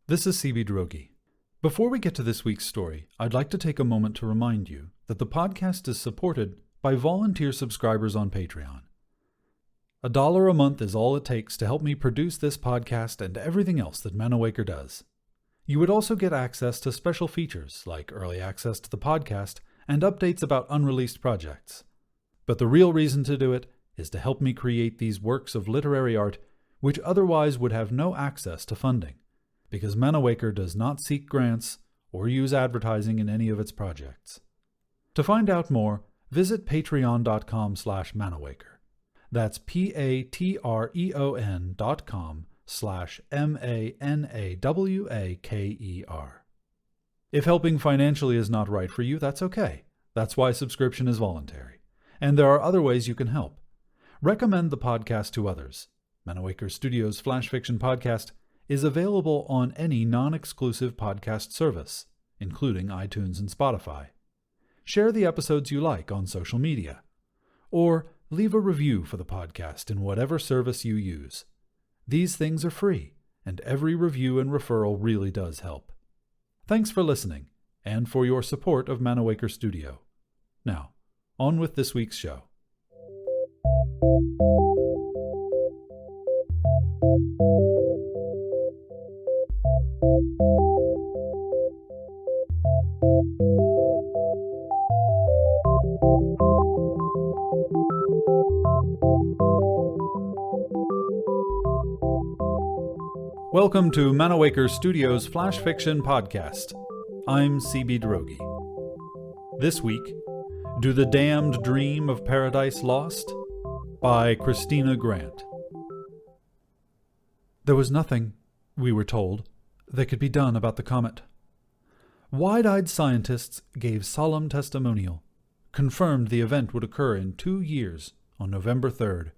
This is CB Drogi. Before we get to this week's story, I'd like to take a moment to remind you that the podcast is supported by volunteer subscribers on Patreon. $1 a month is all it takes to help me produce this podcast and everything else that Manawaker does. You would also get access to special features like early access to the podcast and updates about unreleased projects. But the real reason to do it is to help me create these works of literary art which otherwise would have no access to funding, because Manawaker does not seek grants or use advertising in any of its projects. To find out more, visit patreon.com/Manawaker. That's patreon.com/MANAWAKER. If helping financially is not right for you, that's okay. That's why subscription is voluntary. And there are other ways you can help. Recommend the podcast to others. Manawaker Studios' Flash Fiction Podcast is available on any non-exclusive podcast service, including iTunes and Spotify. Share the episodes you like on social media. Or leave a review for the podcast in whatever service you use. These things are free, and every review and referral really does help. Thanks for listening, and for your support of Manawaker Studio. Now, on with this week's show. Welcome to Manawaker Studios' Flash Fiction Podcast. I'm CB Drogi. This week, Do the Damned Dream of Paradise Lost? By Christina Grant. There was nothing, we were told, that could be done about the comet. Wide-eyed scientists gave solemn testimonial, confirmed the event would occur in 2 years on November 3rd.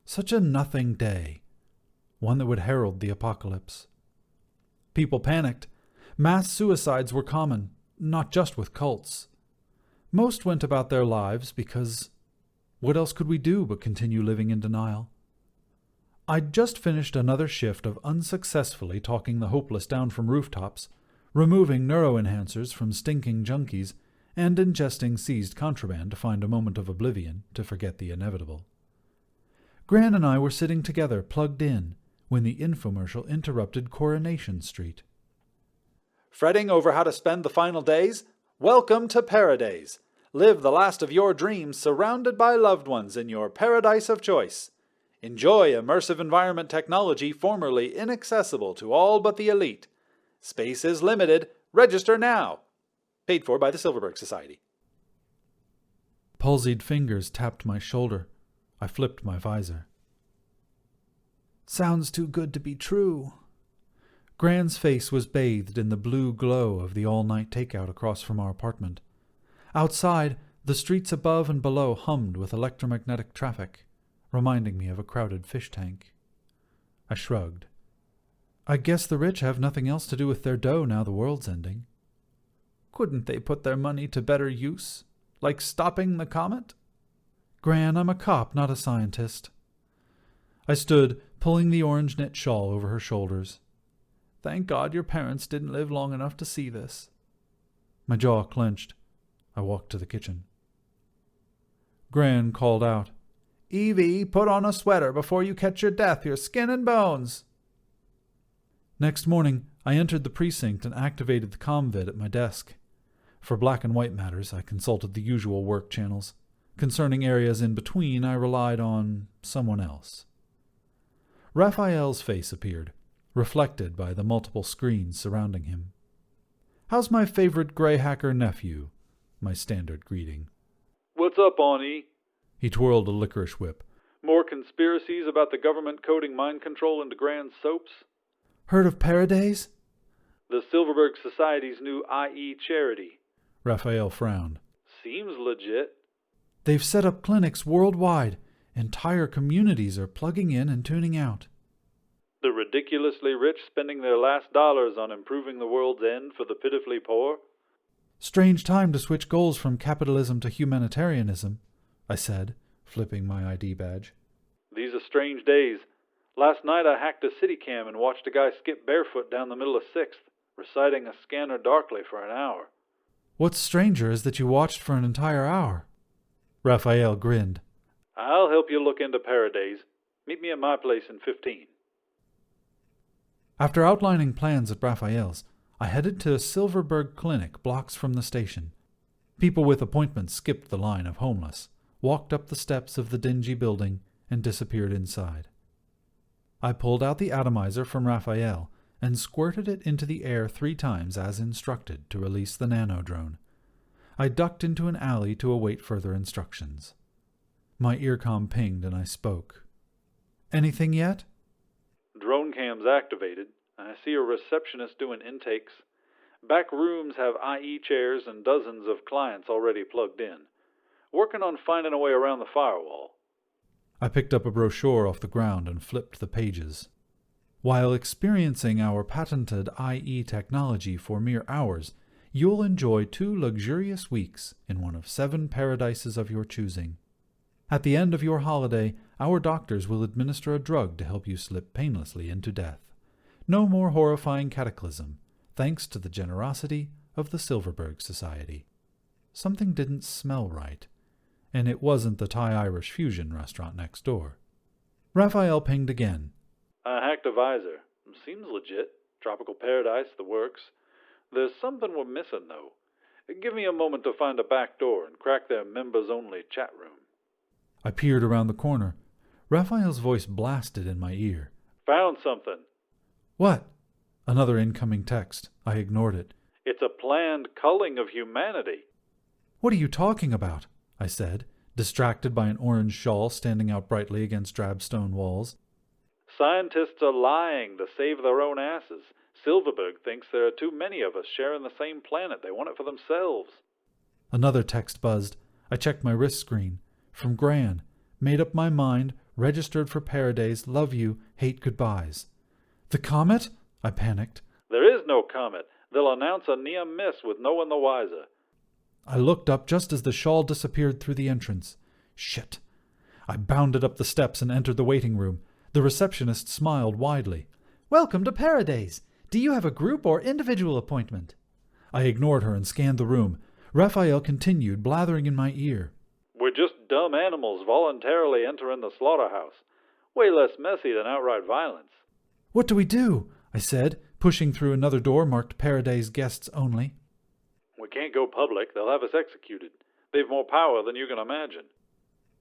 Such a nothing day. One that would herald the apocalypse. People panicked. Mass suicides were common, not just with cults. Most went about their lives because what else could we do but continue living in denial? I'd just finished another shift of unsuccessfully talking the hopeless down from rooftops, removing neuroenhancers from stinking junkies, and ingesting seized contraband to find a moment of oblivion to forget the inevitable. Gran and I were sitting together, plugged in, when the infomercial interrupted Coronation Street. Fretting over how to spend the final days? Welcome to Paradays. Live the last of your dreams surrounded by loved ones in your paradise of choice. Enjoy immersive environment technology formerly inaccessible to all but the elite. Space is limited. Register now. Paid for by the Silverberg Society. Palsied fingers tapped my shoulder. I flipped my visor. Sounds too good to be true. Gran's face was bathed in the blue glow of the all-night takeout across from our apartment. Outside, the streets above and below hummed with electromagnetic traffic, reminding me of a crowded fish tank. I shrugged. I guess the rich have nothing else to do with their dough now the world's ending. Couldn't they put their money to better use, like stopping the comet? Gran, I'm a cop, not a scientist. I stood, pulling the orange knit shawl over her shoulders. Thank God your parents didn't live long enough to see this. My jaw clenched. I walked to the kitchen. Gran called out, Evie, put on a sweater before you catch your death, your skin and bones. Next morning, I entered the precinct and activated the ComVid at my desk. For black and white matters, I consulted the usual work channels. Concerning areas in between, I relied on someone else. Raphael's face appeared, reflected by the multiple screens surrounding him. How's my favorite gray hacker nephew? My standard greeting. What's up, Ani? He twirled a licorice whip. More conspiracies about the government coding mind control into grand soaps? Heard of Paradays? The Silverberg Society's new IE charity. Raphael frowned. Seems legit. They've set up clinics worldwide. Entire communities are plugging in and tuning out. The ridiculously rich spending their last dollars on improving the world's end for the pitifully poor? Strange time to switch goals from capitalism to humanitarianism, I said, flipping my ID badge. These are strange days. Last night I hacked a city cam and watched a guy skip barefoot down the middle of 6th, reciting a scanner darkly for an hour. What's stranger is that you watched for an entire hour. Raphael grinned. I'll help you look into Paradays. Meet me at my place in 15. After outlining plans at Raphael's, I headed to a Silverberg clinic blocks from the station. People with appointments skipped the line of homeless, walked up the steps of the dingy building, and disappeared inside. I pulled out the atomizer from Raphael and squirted it into the air 3 times as instructed to release the nanodrone. I ducked into an alley to await further instructions. My earcom pinged and I spoke. Anything yet? Drone cam's activated. I see a receptionist doing intakes. Back rooms have IE chairs and dozens of clients already plugged in. Working on finding a way around the firewall. I picked up a brochure off the ground and flipped the pages. While experiencing our patented IE technology for mere hours, you'll enjoy 2 luxurious weeks in one of 7 paradises of your choosing. At the end of your holiday, our doctors will administer a drug to help you slip painlessly into death. No more horrifying cataclysm, thanks to the generosity of the Silverberg Society. Something didn't smell right, and it wasn't the Thai-Irish fusion restaurant next door. Raphael pinged again. I hacked a visor. Seems legit. Tropical paradise, the works. There's something we're missing, though. Give me a moment to find a back door and crack their members-only chat room. I peered around the corner. Raphael's voice blasted in my ear. Found something. What? Another incoming text. I ignored it. It's a planned culling of humanity. What are you talking about? I said, distracted by an orange shawl standing out brightly against drab stone walls. Scientists are lying to save their own asses. Silverberg thinks there are too many of us sharing the same planet. They want it for themselves. Another text buzzed. I checked my wrist screen. From Gran. Made up my mind. Registered for Paradays. Love you. Hate goodbyes. The comet? I panicked. There is no comet. They'll announce a near miss with no one the wiser. I looked up just as the shawl disappeared through the entrance. Shit. I bounded up the steps and entered the waiting room. The receptionist smiled widely. Welcome to Paradays. Do you have a group or individual appointment? I ignored her and scanned the room. Raphael continued, blathering in my ear. We're just dumb animals voluntarily entering the slaughterhouse. Way less messy than outright violence. What do we do? I said, pushing through another door marked Paradays guests only. We can't go public. They'll have us executed. They've more power than you can imagine.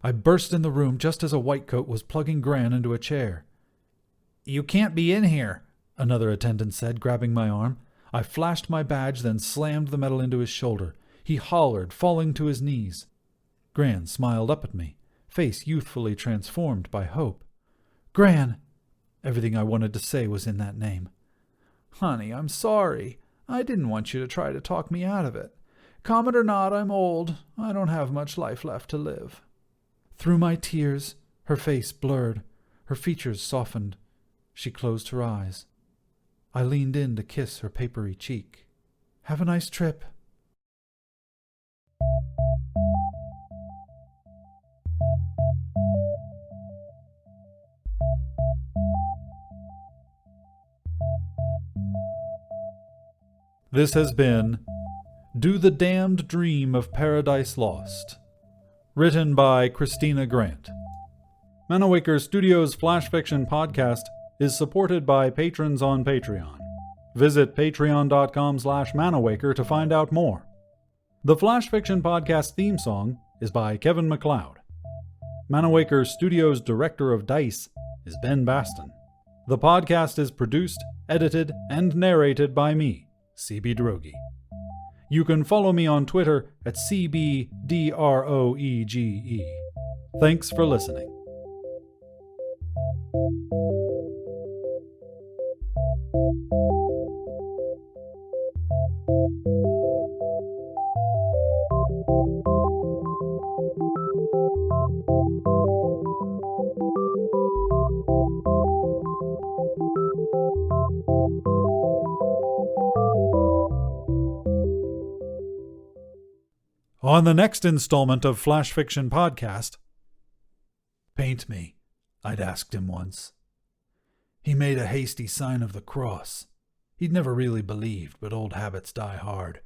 I burst in the room just as a whitecoat was plugging Gran into a chair. You can't be in here, another attendant said, grabbing my arm. I flashed my badge, then slammed the metal into his shoulder. He hollered, falling to his knees. Gran smiled up at me, face youthfully transformed by hope. Gran! Everything I wanted to say was in that name. Honey, I'm sorry. I didn't want you to try to talk me out of it. Comet or not, I'm old. I don't have much life left to live. Through my tears, her face blurred. Her features softened. She closed her eyes. I leaned in to kiss her papery cheek. Have a nice trip. This has been Do the Damned Dream of Paradise Lost, written by Christina Grant. Manawaker Studios Flash Fiction Podcast is supported by patrons on Patreon. Visit patreon.com/Manawaker to find out more. The Flash Fiction Podcast theme song is by Kevin MacLeod. Manawaker Studios Director of Dice is Ben Baston. The podcast is produced, edited, and narrated by me, CB Droege. You can follow me on Twitter at CBDROEGE. Thanks for listening. On the next installment of Flash Fiction Podcast, paint me, I'd asked him once. He made a hasty sign of the cross. He'd never really believed, but old habits die hard.